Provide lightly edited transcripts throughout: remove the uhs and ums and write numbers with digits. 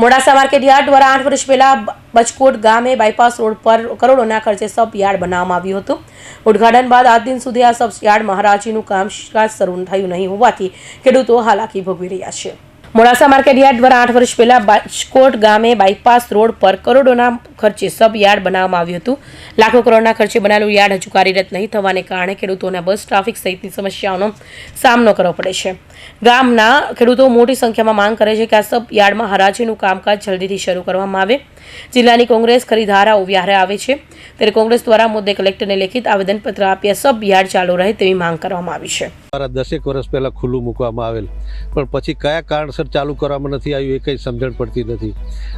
Modasa market yard દ્વારા 8 વર્ષ પહેલા બચકોટ ગામે બાયપાસ રોડ પર કરોડોના ખર્ચે સબ યાર્ડ બનાવવામાં આવ્યું હતું। ઉદ્ઘાટન બાદ આજ દિન સુધી આ સબ યાર્ડમાં હરાજીનું કામ શરૂ થયું નહીં હોવાથી ખેડૂતો હાલાકી ભોગવી રહ્યા છે। મોડાસા માર્કેટ યાર્ડ દ્વારા 8 વર્ષ પહેલા બચકોટ ગામે બાયપાસ રોડ પર કરોડોના ખર્ચે સબ યાર્ડ બનાવવામાં આવ્યું હતું। લાખો કરોડના ખર્ચે બનાવેલું યાર્ડ હજુ કાર્યરત નહીં થવાને કારણે ખેડૂતોને બસ ટ્રાફિક સહિતની સમસ્યાઓનો સામનો કરવો પડે છે। ગામના ખેડૂતો મોટી સંખ્યામાં માંગ કરે છે કે આ સબ યાર્ડમાં હરાજીનું કામકાજ જલ્દીથી શરૂ કરવામાં આવે। જિલ્લાની કોંગ્રેસ ખરીધારાઓ વ્યારે આવે છે ત્યારે કોંગ્રેસ દ્વારા મુદ્દે કલેક્ટરને લેખિત આવેદનપત્ર આપી સબ યાર્ડ ચાલુ રહે તેવી માંગ કરવામાં આવી છે। 10 વર્ષ પહેલા ખુલ્લું મૂકવામાં આવેલ પણ પછી કયા કારણસર ચાલુ કરવામાં નથી આવ્યું એ કંઈ સમજણ પડતી નથી।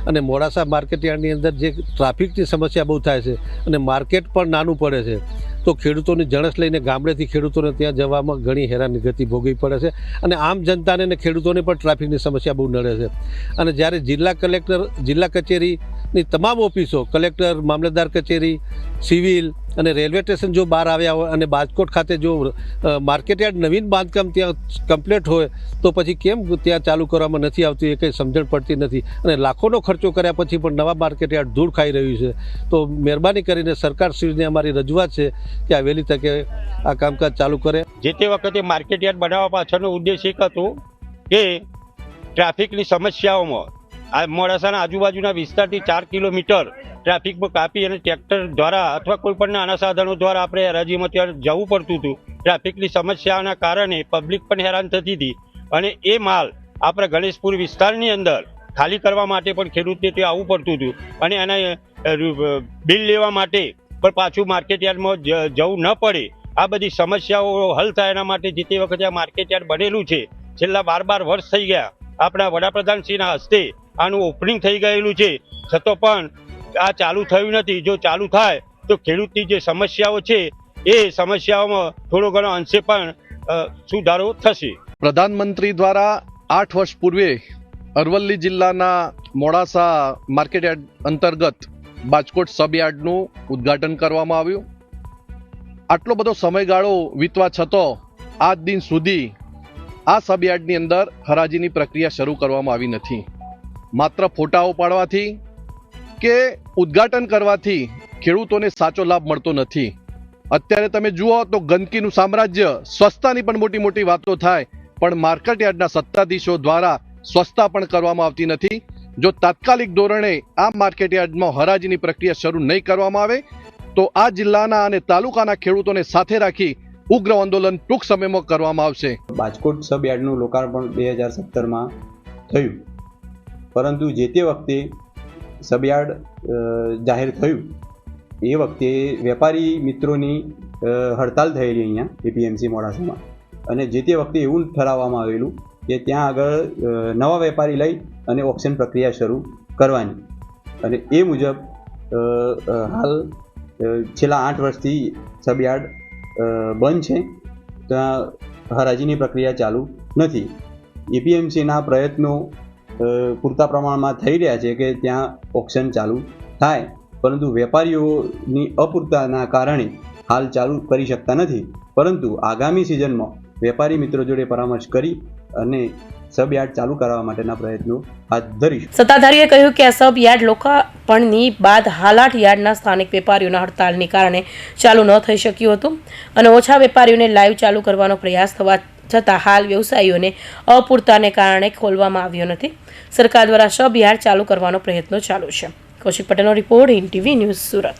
અને મોડાસા માર્કેટ યાર્ડની અંદર જે ટ્રાફિકની સમસ્યા બહુ થાય છે અને માર્કેટ પણ નાનું પડે છે તો ખેડૂતોની જણસ લઈને ગામડેથી ખેડૂતોને ત્યાં જવામાં ઘણી હેરાનગતિ ભોગવવી પડે છે અને આમ જનતાને અને ખેડૂતોને પણ ટ્રાફિકની સમસ્યા બહુ નડે છે। અને જ્યારે જિલ્લા કલેક્ટર જિલ્લા કચેરીની તમામ ઓફિસો કલેક્ટર મામલતદાર કચેરી સિવિલ અને રેલવે સ્ટેશન જો બહાર આવ્યા હોય અને બાજકોટ ખાતે જો માર્કેટ યાર્ડ નવીન બાંધકામ ત્યાં કમ્પ્લીટ હોય તો પછી કેમ ત્યાં ચાલુ કરવામાં નથી આવતું એ કંઈ સમજણ પડતી નથી। અને લાખોનો ખર્ચો કર્યા પછી પણ નવા માર્કેટ યાર્ડ ધૂળ ખાઈ રહ્યું છે। તો મહેરબાની કરીને સરકારશ્રીને અમારી રજૂઆત છે કે આ વહેલી તકે આ કામકાજ ચાલુ કરે। જે તે વખતે માર્કેટ યાર્ડ બનાવવા પાછળનો ઉદ્દેશ એક હતો કે ટ્રાફિકની સમસ્યાઓમાં આ મોડાસાના આજુબાજુના વિસ્તારથી 4 કિલોમીટર ટ્રાફિકમાં કાપી અને ટ્રેક્ટર દ્વારા અથવા કોઈ પણ નાના સાધનો દ્વારા આપણે હરાજીમાં ત્યાં જવું પડતું હતું। ટ્રાફિકની સમસ્યાના કારણે પબ્લિક પણ હેરાન થતી હતી અને એ માલ આપણે ગણેશપુર વિસ્તારની અંદર ખાલી કરવા માટે પણ ખેડૂતને ત્યાં આવવું પડતું હતું અને એના બિલ લેવા માટે પણ પાછું માર્કેટ યાર્ડમાં જવું ન પડે। આ બધી સમસ્યાઓ હલ થાય એના માટે જે તે વખતે આ માર્કેટ યાર્ડ બનેલું છે। છેલ્લા 12 વર્ષ થઈ ગયા આપણા વડાપ્રધાનશ્રીના હસ્તે આનું ઓપનિંગ થઈ ગયેલું છે છતાં પણ આ ચાલુ થયું નથી। જો ચાલુ થાય તો ખેડૂતની જે સમસ્યાઓ છે એ સમસ્યાઓમાં થોડો ઘણો અંશે પણ સુધારો થશે। પ્રધાનમંત્રી દ્વારા 8 વર્ષ પૂર્વે અરવલ્લી જિલ્લાના મોડાસા માર્કેટ યાર્ડ અંતર્ગત બાજકોટ સબ યાર્ડનું ઉદ્ઘાટન કરવામાં આવ્યું। આટલો બધો સમયગાળો વીતવા છતાં આજ દિન સુધી આ સબ યાર્ડની અંદર હરાજીની પ્રક્રિયા શરૂ કરવામાં આવી નથી। માત્ર ફોટાઓ પાડવાથી કે ઉદ્ઘાટન કરવાથી ખેડૂતોને સાચો લાભ મળતો નથી। અત્યારે તમે જુઓ તો ગંદકીનું સામ્રાજ્ય, સ્વચ્છતાની પણ મોટી મોટી વાતો થાય પણ માર્કેટ યાર્ડના સત્તાધીશો દ્વારા સ્વચ્છતા પણ કરવામાં આવતી નથી। જો તાત્કાલિક ધોરણે આ માર્કેટ યાર્ડમાં હરાજીની પ્રક્રિયા શરૂ નહીં કરવામાં આવે તો આ જિલ્લાના અને તાલુકાના ખેડૂતોને સાથે રાખી ઉગ્ર આંદોલન ટૂંક સમયમાં કરવામાં આવશે। બાજકોટ સબ યાર્ડનું લોકાર્પણ 2017માં થયું પરંતુ જે તે વખતે સબ યાર્ડ જાહેર થયું એ વખતે વેપારી મિત્રોની હડતાલ થયેલી અહીંયા એપીએમસી મોડાસામાં અને જે તે વખતે એવું ઠરાવવામાં આવેલું કે ત્યાં આગળ નવા વેપારી લઈ અને ઓક્શન પ્રક્રિયા શરૂ કરવાની અને એ મુજબ હાલ છેલ્લા 8 વર્ષથી સબ યાર્ડ બંધ છે। ત્યાં હરાજીની પ્રક્રિયા ચાલુ નથી। એપીએમસીના પ્રયત્નો પૂરતા પ્રમાણમાં થઈ રહ્યા છે કે ત્યાં ઓક્શન ચાલુ થાય પરંતુ વેપારીઓની અપૂરતાના કારણે હાલ ચાલુ કરી શકતા નથી પરંતુ આગામી સિઝનમાં વેપારી મિત્રો જોડે પરામર્શ કરી અને સબ યાર્ડ ચાલુ કરવા માટેના પ્રયત્નો હાથ ધરીશું। સત્તાધારીએ કહ્યું કે આ સબ યાર્ડ લોકાર્પણની બાદ હાલાટ યાર્ડના સ્થાનિક વેપારીઓના હડતાલને કારણે ચાલુ ન થઈ શક્યું હતું અને ઓછા વેપારીઓને લાઈવ ચાલુ કરવાનો પ્રયાસ થવા છતાં હાલ વ્યવસાયીઓને અપૂરતાને કારણે ખોલવામાં આવ્યો નથી। સરકાર દ્વારા સબ યાર્ડ ચાલુ કરવાનો પ્રયત્નો ચાલુ છે। કૌશિક પટેલનો report, Hind TV news, Surat.